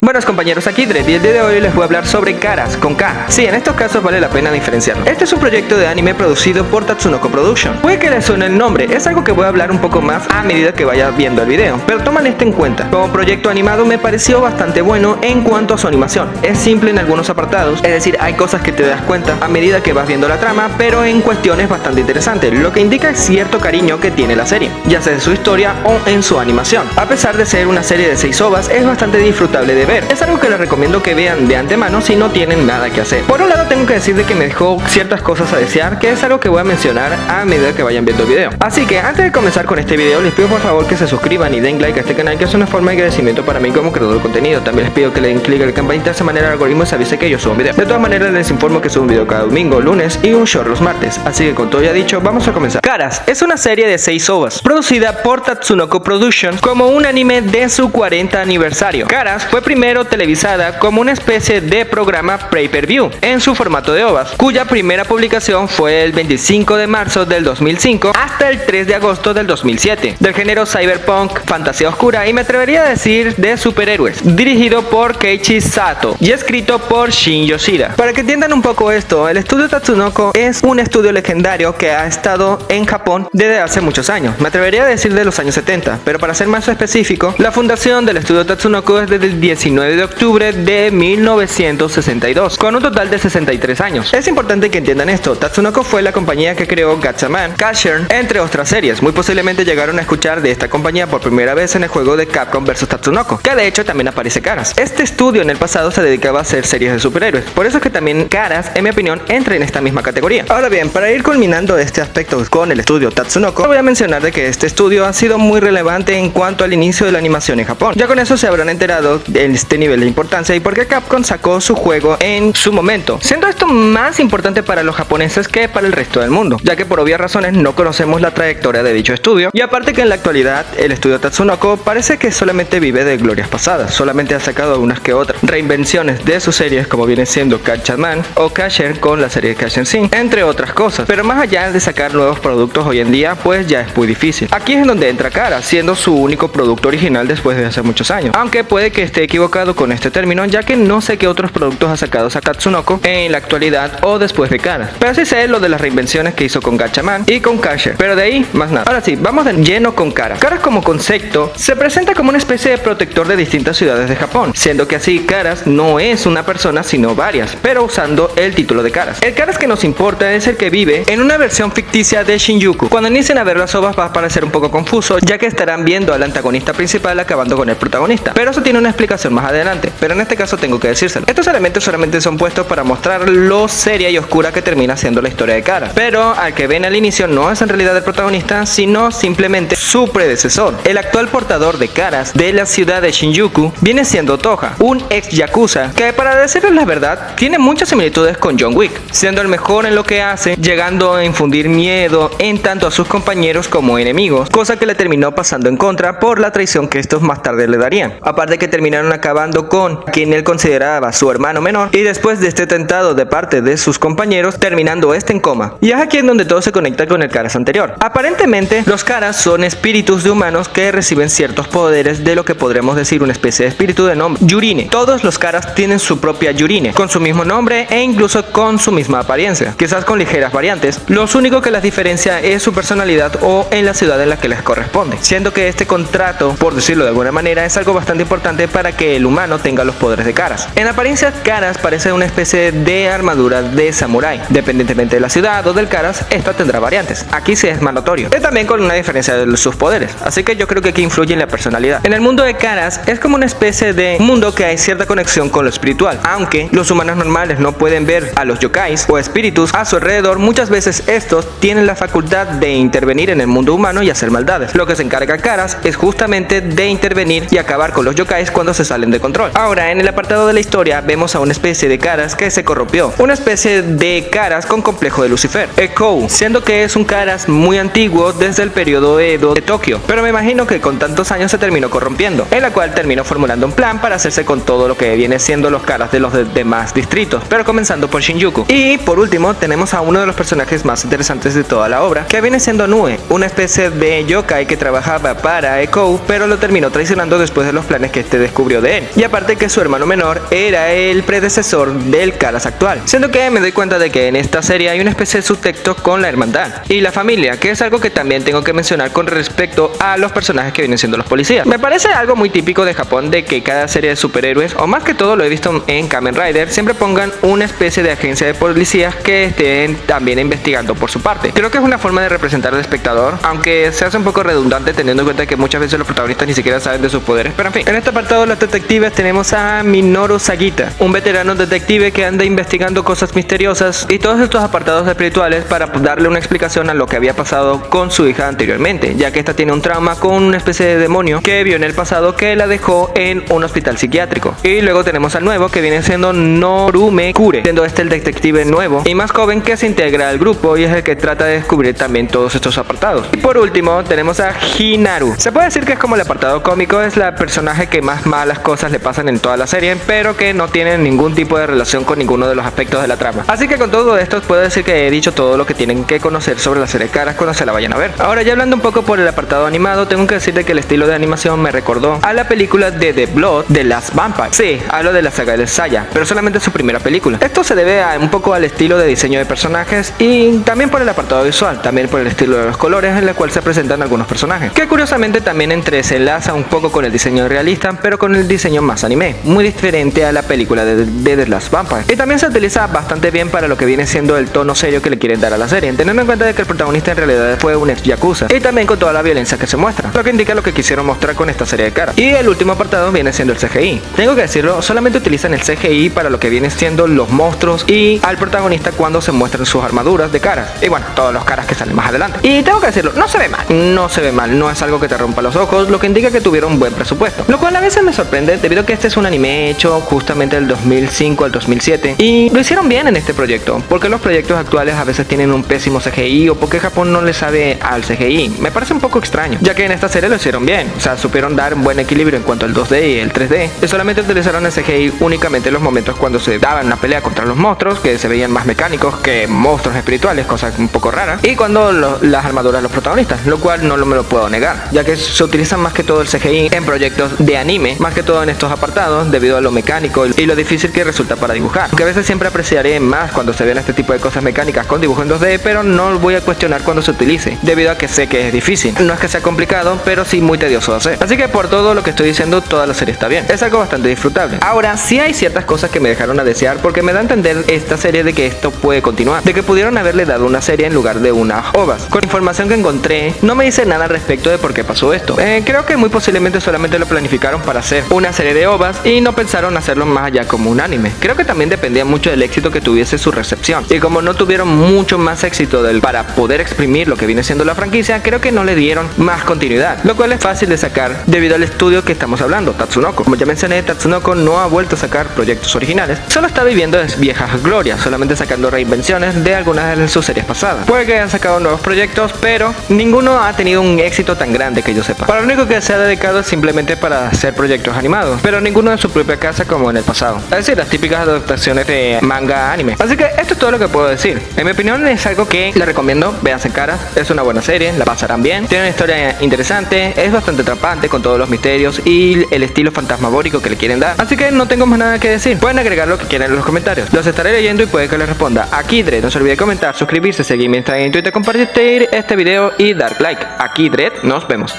Buenos compañeros, aquí Dredd y el día de hoy les voy a hablar sobre Caras con K. Sí, en estos casos vale la pena diferenciarlo. Este es un proyecto de anime producido por Tatsunoko Production. Puede que les suene el nombre, es algo que voy a hablar un poco más a medida que vaya viendo el video, pero toman esto en cuenta. Como proyecto animado me pareció bastante bueno en cuanto a su animación. Es simple en algunos apartados, es decir, hay cosas que te das cuenta a medida que vas viendo la trama, pero en cuestiones bastante interesantes, lo que indica cierto cariño que tiene la serie, ya sea en su historia o en su animación. A pesar de ser una serie de 6 ovas, es bastante disfrutable de ver. Es algo que les recomiendo que vean de antemano si no tienen nada que hacer. Por un lado tengo que decir de que me dejó ciertas cosas a desear, que es algo que voy a mencionar a medida que vayan viendo el video. Así que antes de comenzar con este video les pido por favor que se suscriban y den like a este canal, que es una forma de agradecimiento para mí como creador de contenido. También les pido que le den click a la campanita, de esa manera el algoritmo se avise que yo subo un video. De todas maneras les informo que subo un video cada domingo, lunes y un short los martes. Así que con todo ya dicho, vamos a comenzar. Caras es una serie de 6 ovas producida por Tatsunoko Production como un anime de su 40 aniversario. Caras fue primero televisada como una especie de programa pay-per-view en su formato de ovas, cuya primera publicación fue el 25 de marzo del 2005 hasta el 3 de agosto del 2007, del género cyberpunk, fantasía oscura y me atrevería a decir de superhéroes, dirigido por Keiichi Sato y escrito por Shin Yoshida. Para que entiendan un poco esto, el estudio Tatsunoko es un estudio legendario que ha estado en Japón desde hace muchos años, me atrevería a decir de los años 70, pero para ser más específico, la fundación del estudio Tatsunoko es desde el 19 de octubre de 1962, con un total de 63 años. Es importante que entiendan esto, Tatsunoko fue la compañía que creó Gatchaman, Casshern, entre otras series. Muy posiblemente llegaron a escuchar de esta compañía por primera vez en el juego de Capcom vs Tatsunoko, que de hecho también aparece Caras. Este estudio en el pasado se dedicaba a hacer series de superhéroes, por eso es que también Caras, en mi opinión, entra en esta misma categoría. Ahora bien, para ir culminando este aspecto con el estudio Tatsunoko, voy a mencionar de que este estudio ha sido muy relevante en cuanto al inicio de la animación en Japón. Ya con eso se habrán enterado de este nivel de importancia y por qué Capcom sacó su juego en su momento, siendo esto más importante para los japoneses que para el resto del mundo, ya que por obvias razones no conocemos la trayectoria de dicho estudio, y aparte que en la actualidad el estudio Tatsunoko parece que solamente vive de glorias pasadas, solamente ha sacado unas que otras reinvenciones de sus series como viene siendo Gatchaman o Casshern con la serie de Casshern Sin, entre otras cosas, pero más allá de sacar nuevos productos hoy en día pues ya es muy difícil. Aquí es donde entra Caras, siendo su único producto original después de hace muchos años, aunque puede que esté equivocado con este término, ya que no sé qué otros productos ha sacado Tatsunoko en la actualidad o después de Caras, pero sí sé lo de las reinvenciones que hizo con Gatchaman y con Casshern, pero de ahí más nada. Ahora sí, vamos de lleno con Caras. Caras como concepto se presenta como una especie de protector de distintas ciudades de Japón, siendo que así Caras no es una persona sino varias, pero usando el título de Caras. El Caras que nos importa es el que vive en una versión ficticia de Shinjuku. Cuando inicien a ver las ovas va a parecer un poco confuso, ya que estarán viendo al antagonista principal acabando con el protagonista, pero eso tiene una explicación más adelante, pero en este caso tengo que decírselo. Estos elementos solamente son puestos para mostrar lo seria y oscura que termina siendo la historia de Caras, pero al que ven al inicio no es en realidad el protagonista, sino simplemente su predecesor. El actual portador de Caras de la ciudad de Shinjuku viene siendo Toha, un ex yakuza que, para decirles la verdad, tiene muchas similitudes con John Wick, siendo el mejor en lo que hace, llegando a infundir miedo en tanto a sus compañeros como enemigos, cosa que le terminó pasando en contra por la traición que estos más tarde le darían. Aparte que terminaron acabando con quien él consideraba su hermano menor, y después de este atentado de parte de sus compañeros, terminando este en coma. Y es aquí en donde todo se conecta con el Caras anterior. Aparentemente, los Caras son espíritus de humanos que reciben ciertos poderes de lo que podremos decir una especie de espíritu de nombre Yurine. Todos los Caras tienen su propia Yurine, con su mismo nombre e incluso con su misma apariencia, quizás con ligeras variantes. Lo único que las diferencia es su personalidad o en la ciudad en la que les corresponde, siendo que este contrato, por decirlo de alguna manera, es algo bastante importante para que el humano tenga los poderes de Caras. En apariencia, Caras parece una especie de armadura de samurái. Dependientemente de la ciudad o del Caras, esta tendrá variantes. Aquí sí es más notorio, y también con una diferencia de sus poderes, así que yo creo que aquí influye en la personalidad. En el mundo de Caras es como una especie de mundo que hay cierta conexión con lo espiritual, aunque los humanos normales no pueden ver a los yokais o espíritus a su alrededor. Muchas veces estos tienen la facultad de intervenir en el mundo humano y hacer maldades. Lo que se encarga Caras es justamente de intervenir y acabar con los yokais cuando se salen de control. Ahora, en el apartado de la historia vemos a una especie de Caras que se corrompió, una especie de Caras con complejo de Lucifer, Ekou, siendo que es un Caras muy antiguo desde el periodo Edo de Tokio, pero me imagino que con tantos años se terminó corrompiendo, en la cual terminó formulando un plan para hacerse con todo lo que viene siendo los Caras de los demás distritos, pero comenzando por Shinjuku. Y por último tenemos a uno de los personajes más interesantes de toda la obra, que viene siendo Nue, una especie de yokai que trabajaba para Ekou, pero lo terminó traicionando después de los planes que este descubrió de de él. Y aparte que su hermano menor era el predecesor del Caras actual. Siendo que me doy cuenta de que en esta serie hay una especie de subtexto con la hermandad y la familia, que es algo que también tengo que mencionar con respecto a los personajes que vienen siendo los policías. Me parece algo muy típico de Japón de que cada serie de superhéroes, o más que todo lo he visto en Kamen Rider, siempre pongan una especie de agencia de policías que estén también investigando por su parte. Creo que es una forma de representar al espectador, aunque se hace un poco redundante teniendo en cuenta que muchas veces los protagonistas ni siquiera saben de sus poderes, pero en fin. En este apartado de los detectives tenemos a Minoru Sagita, un veterano detective que anda investigando cosas misteriosas y todos estos apartados espirituales para darle una explicación a lo que había pasado con su hija anteriormente, ya que esta tiene un trauma con una especie de demonio que vio en el pasado que la dejó en un hospital psiquiátrico. Y luego tenemos al nuevo que viene siendo Norume Kure, siendo este el detective nuevo y más joven que se integra al grupo y es el que trata de descubrir también todos estos apartados. Y por último tenemos a Hinaru. Se puede decir que es como el apartado cómico, es la personaje que más malas cosas le pasan en toda la serie, pero que no tiene ningún tipo de relación con ninguno de los aspectos de la trama. Así que con todo esto puedo decir que he dicho todo lo que tienen que conocer sobre la serie Caras cuando se la vayan a ver. Ahora ya hablando un poco por el apartado animado, tengo que decirte que el estilo de animación me recordó a la película de The Blood de Last Vampire. Sí, hablo de la saga de Saya, pero solamente su primera película. Esto se debe a un poco al estilo de diseño de personajes y también por el apartado visual, también por el estilo de los colores en el cual se presentan algunos personajes, que curiosamente también se enlaza un poco con el diseño realista, pero con el diseño más anime, muy diferente a la película de The Last Vampire. Y también se utiliza bastante bien para lo que viene siendo el tono serio que le quieren dar a la serie, teniendo en cuenta de que el protagonista en realidad fue un ex yakuza, y también con toda la violencia que se muestra, lo que indica lo que quisieron mostrar con esta serie de Caras. Y el último apartado viene siendo el CGI. Tengo que decirlo, solamente utilizan el CGI para lo que viene siendo los monstruos y al protagonista cuando se muestran sus armaduras de Caras, y bueno, todos los Caras que salen más adelante. Y tengo que decirlo, no se ve mal, no es algo que te rompa los ojos, lo que indica que tuvieron un buen presupuesto, lo cual a veces me sorprende debido a que este es un anime hecho justamente del 2005 al 2007 y lo hicieron bien en este proyecto, porque los proyectos actuales a veces tienen un pésimo CGI o porque Japón no le sabe al CGI. Me parece un poco extraño, ya que en esta serie lo hicieron bien, o sea, supieron dar un buen equilibrio en cuanto al 2D y el 3D, y solamente utilizaron el CGI únicamente en los momentos cuando se daban una pelea contra los monstruos, que se veían más mecánicos que monstruos espirituales, cosa un poco rara, y cuando las armaduras de los protagonistas, lo cual no me lo puedo negar, ya que se utilizan más que todo el CGI en proyectos de anime, más que todo en estos apartados, debido a lo mecánico y lo difícil que resulta para dibujar, aunque a veces siempre apreciaré más cuando se ven este tipo de cosas mecánicas con dibujo en 2D, pero no voy a cuestionar cuando se utilice, debido a que sé que es difícil, no es que sea complicado, pero sí muy tedioso de hacer. Así que por todo lo que estoy diciendo, toda la serie está bien, es algo bastante disfrutable. Ahora, sí hay ciertas cosas que me dejaron a desear, porque me da a entender esta serie de que esto puede continuar, de que pudieron haberle dado una serie en lugar de unas ovas. Con información que encontré, no me dice nada al respecto de por qué pasó esto. Creo que muy posiblemente solamente lo planificaron para hacer una serie de ovas y no pensaron hacerlo más allá como un anime. Creo que también dependía mucho del éxito que tuviese su recepción, y como no tuvieron mucho más éxito para poder exprimir lo que viene siendo la franquicia, creo que no le dieron más continuidad, lo cual es fácil de sacar debido al estudio que estamos hablando, Tatsunoko. Como ya mencioné, Tatsunoko no ha vuelto a sacar proyectos originales, solo está viviendo de viejas glorias, solamente sacando reinvenciones de algunas de sus series pasadas. Puede que hayan sacado nuevos proyectos, pero ninguno ha tenido un éxito tan grande que yo sepa. Para lo único que se ha dedicado es simplemente para hacer proyectos animados, pero ninguno en su propia casa como en el pasado, es decir, las típicas adaptaciones de manga a anime. Así que esto es todo lo que puedo decir. En mi opinión es algo que les recomiendo, véanse Caras, es una buena serie, la pasarán bien, tiene una historia interesante, es bastante atrapante con todos los misterios y el estilo fantasmagórico que le quieren dar, así que no tengo más nada que decir. Pueden agregar lo que quieran en los comentarios, los estaré leyendo y puede que les responda. Aquí Dread, no se olvide comentar, suscribirse, seguirme en Instagram y Twitter, compartir este video y dar like. Aquí Dread, nos vemos.